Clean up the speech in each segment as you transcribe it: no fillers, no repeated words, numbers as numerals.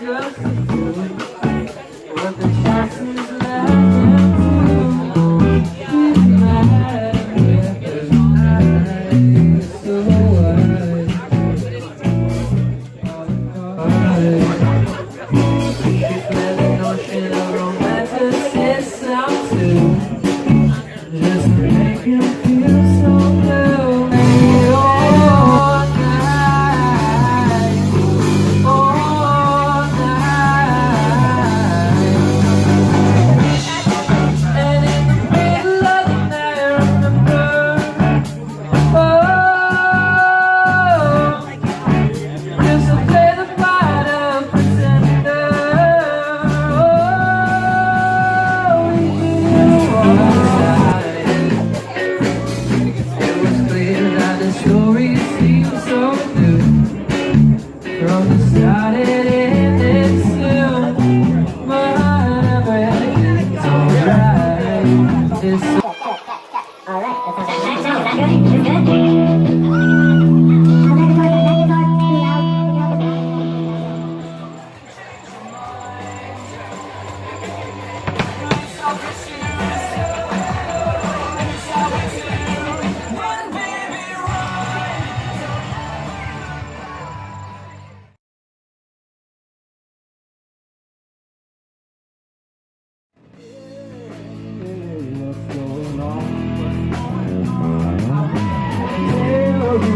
just a few. What the chances left and two is mad with her eyes so wide. She's fled the notion of romanticism too, just to make him feel so blue. Maybe all night, all night. And in the middle of the night, I remember, just to play the part of pretender. It was clear that the story seemed so new. From the start it ended soon. But it's alright. It's Alright, that sounds good.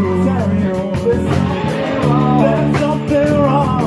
Is that good? Is good? There's something wrong.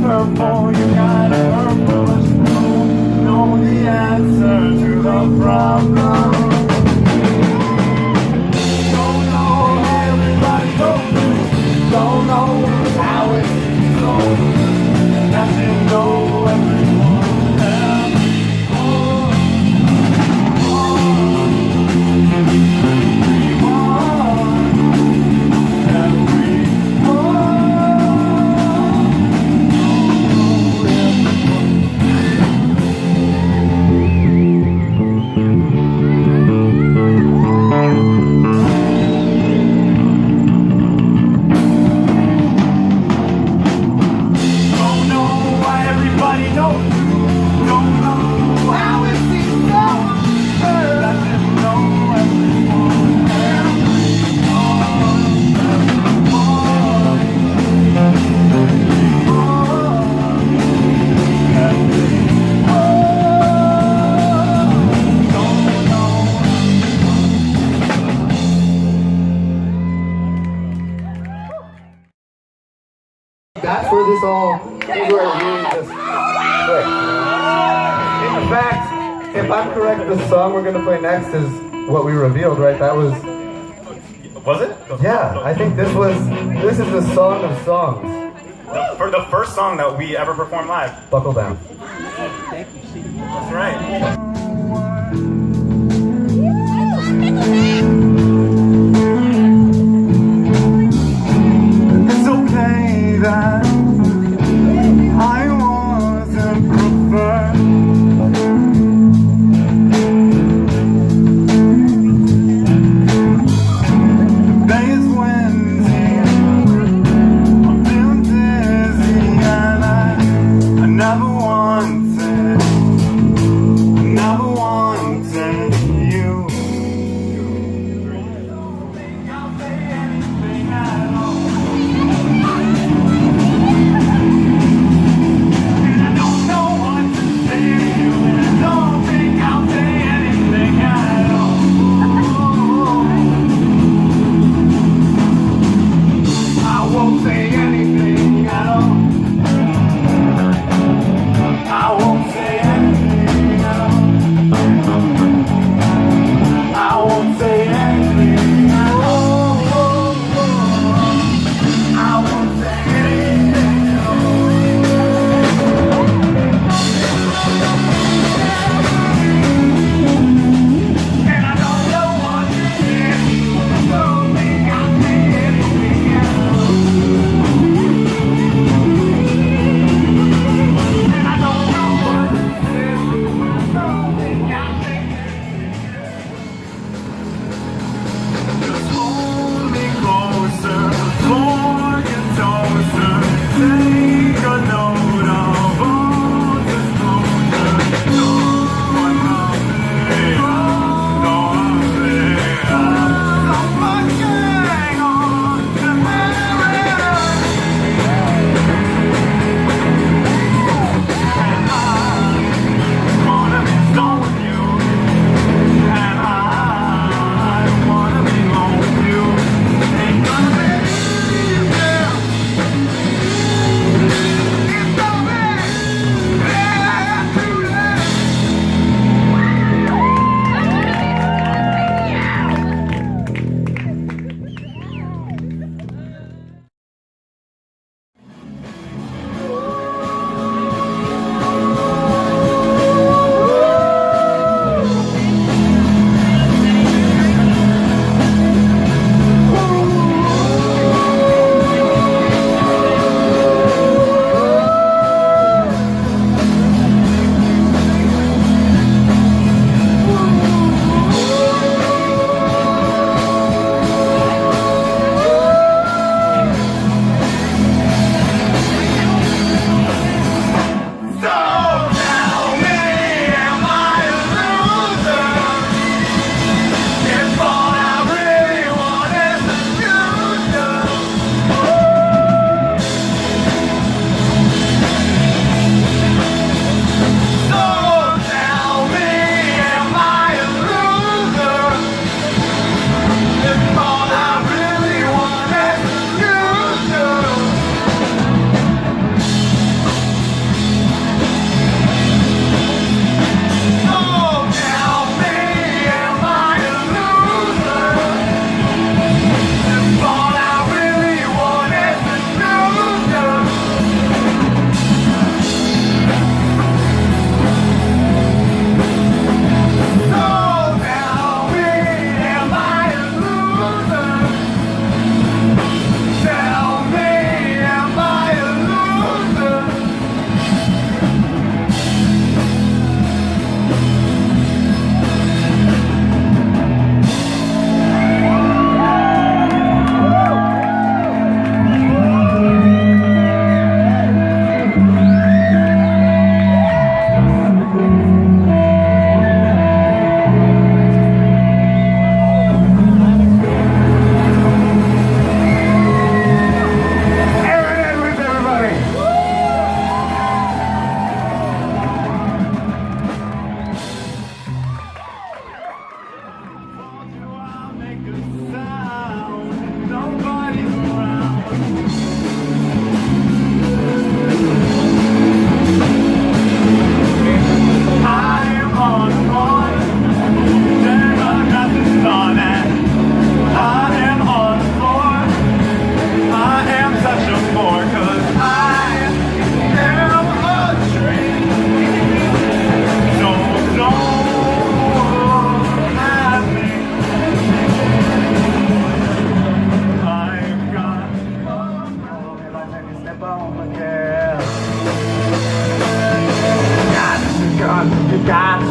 Purple, you got a purplish blue. Know the answer to the problem. Don't know how everybody goes. Don't know how it goes. Doesn't know everyone. That's where this all, this is where it really just clicked. In fact, if I'm correct, the song we're going to play next is what we revealed, right? That was... Was it? Yeah, I think this is the song of songs. For the first song that we ever performed live. Buckle down. That's right. It's okay that I wasn't preferred. Days windy, I'm feeling dizzy, and I never want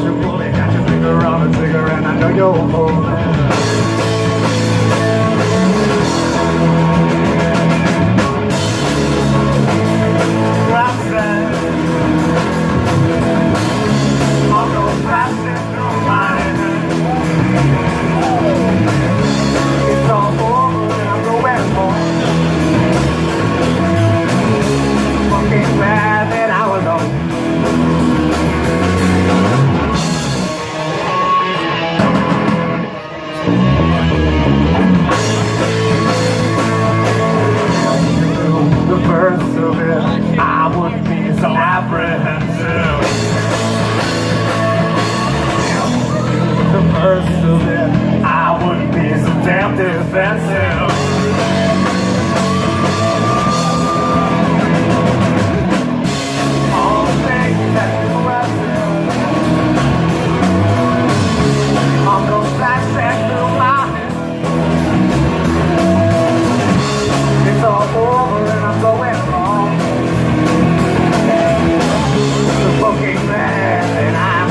push and pull, you got your finger on the trigger, and I know you're holding. The first of it, I wouldn't be so apprehensive. The first of it, I wouldn't be so damn defensive. All the things that you aggressive, I'm gonna flashback through my head. It's all over and I'm going home. The fucking man and I'm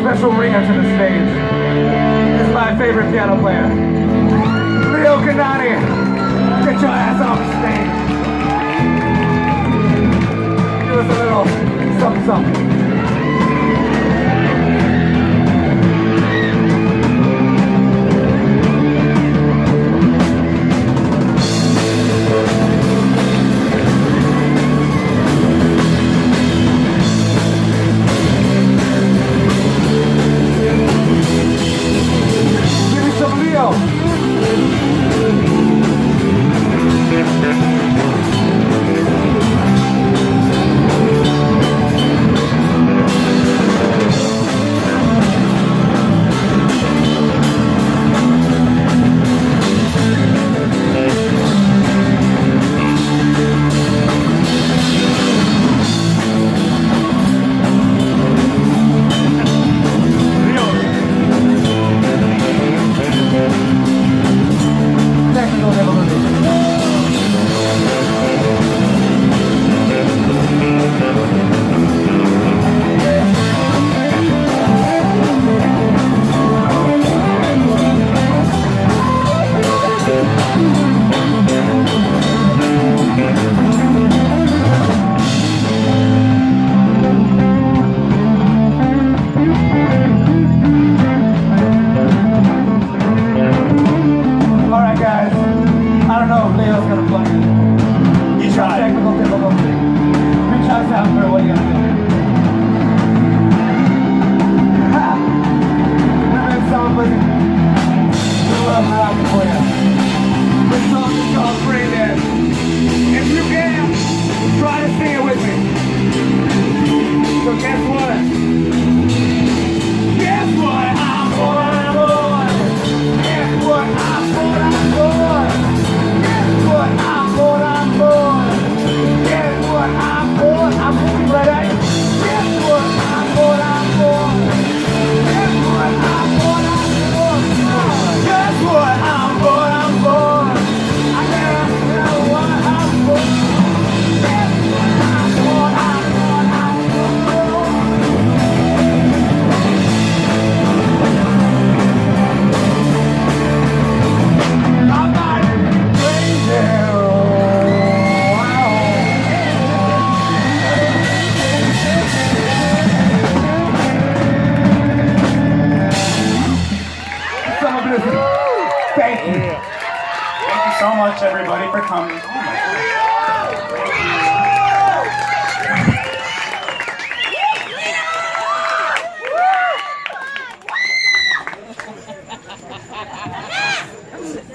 special ringer to the stage. This is my favorite piano player. Leo Kanani, get your ass off the stage. Do us a little something, something.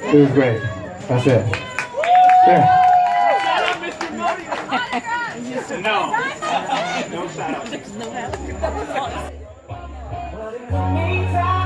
It was great. That's it. There. No. No shout out. Anytime